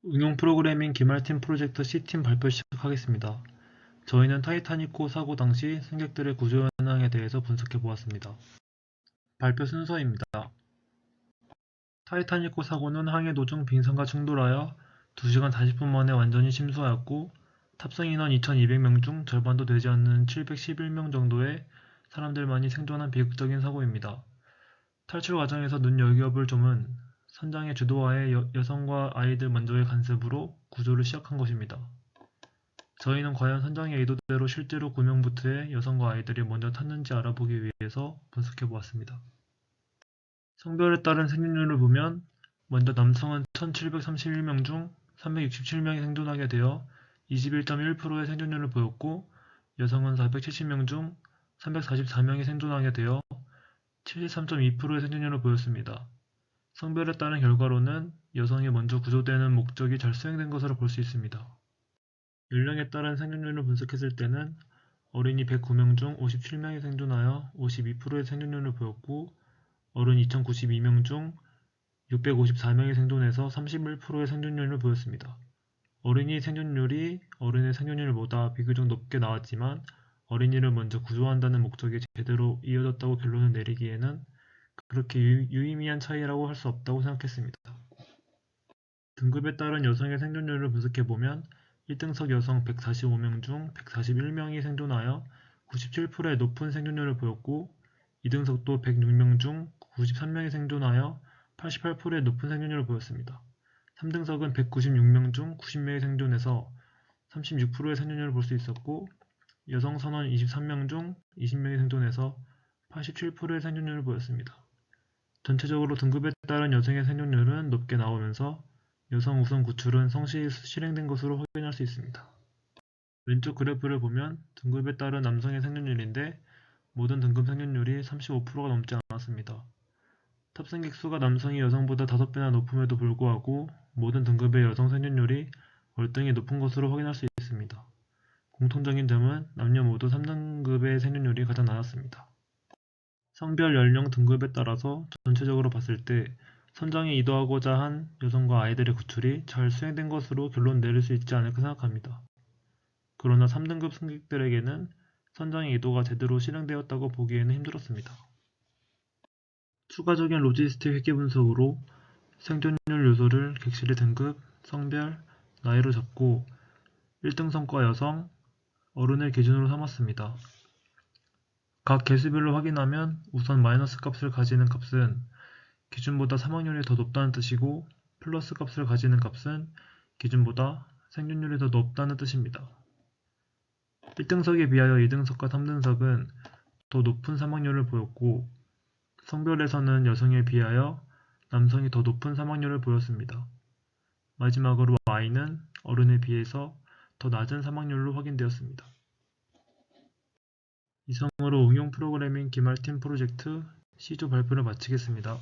응용 프로그래밍 기말팀 프로젝트 C팀 발표 시작하겠습니다. 저희는 타이타닉호 사고 당시 승객들의 구조 현황에 대해서 분석해 보았습니다. 발표 순서입니다. 타이타닉호 사고는 항해 도중 빙산과 충돌하여 2시간 40분 만에 완전히 침수하였고 탑승 인원 2,200명 중 절반도 되지 않는 711명 정도의 사람들만이 생존한 비극적인 사고입니다. 탈출 과정에서 눈여겨볼 점은 선장의 주도하에 여성과 아이들 먼저의 간섭으로 구조를 시작한 것입니다. 저희는 과연 선장의 의도대로 실제로 구명보트에 여성과 아이들이 먼저 탔는지 알아보기 위해서 분석해 보았습니다. 성별에 따른 생존율을 보면 먼저 남성은 1731명 중 367명이 생존하게 되어 21.1%의 생존율을 보였고 여성은 470명 중 344명이 생존하게 되어 73.2%의 생존율을 보였습니다. 성별에 따른 결과로는 여성이 먼저 구조되는 목적이 잘 수행된 것으로 볼 수 있습니다. 연령에 따른 생존율을 분석했을 때는 어린이 109명 중 57명이 생존하여 52%의 생존율을 보였고 어른 2092명 중 654명이 생존해서 31%의 생존율을 보였습니다. 어린이 생존율이 어른의 생존율보다 비교적 높게 나왔지만 어린이를 먼저 구조한다는 목적이 제대로 이어졌다고 결론을 내리기에는 그렇게 유의미한 차이라고 할 수 없다고 생각했습니다. 등급에 따른 여성의 생존율을 분석해보면 1등석 여성 145명 중 141명이 생존하여 97%의 높은 생존율을 보였고 2등석도 106명 중 93명이 생존하여 88%의 높은 생존율을 보였습니다. 3등석은 196명 중 90명이 생존해서 36%의 생존율을 볼 수 있었고 여성 선원 23명 중 20명이 생존해서 87%의 생존율을 보였습니다. 전체적으로 등급에 따른 여성의 생존율은 높게 나오면서 여성 우선 구출은 성실히 실행된 것으로 확인할 수 있습니다. 왼쪽 그래프를 보면 등급에 따른 남성의 생존율인데 모든 등급 생존율이 35%가 넘지 않았습니다. 탑승객 수가 남성이 여성보다 5배나 높음에도 불구하고 모든 등급의 여성 생존율이 월등히 높은 것으로 확인할 수 있습니다. 공통적인 점은 남녀 모두 3등급의 생존율이 가장 낮았습니다. 성별, 연령, 등급에 따라서 전체적으로 봤을 때 선장이 의도하고자 한 여성과 아이들의 구출이 잘 수행된 것으로 결론 내릴 수 있지 않을까 생각합니다. 그러나 3등급 승객들에게는 선장의 의도가 제대로 실행되었다고 보기에는 힘들었습니다. 추가적인 로지스틱 회계 분석으로 생존율 요소를 객실의 등급, 성별, 나이로 잡고 1등석과 여성, 어른을 기준으로 삼았습니다. 각 개수별로 확인하면 우선 마이너스 값을 가지는 값은 기준보다 사망률이 더 높다는 뜻이고 플러스 값을 가지는 값은 기준보다 생존율이 더 높다는 뜻입니다. 1등석에 비하여 2등석과 3등석은 더 높은 사망률을 보였고 성별에서는 여성에 비하여 남성이 더 높은 사망률을 보였습니다. 마지막으로 Y는 어른에 비해서 더 낮은 사망률로 확인되었습니다. 이상으로 응용 프로그래밍 기말팀 프로젝트 C조 발표를 마치겠습니다.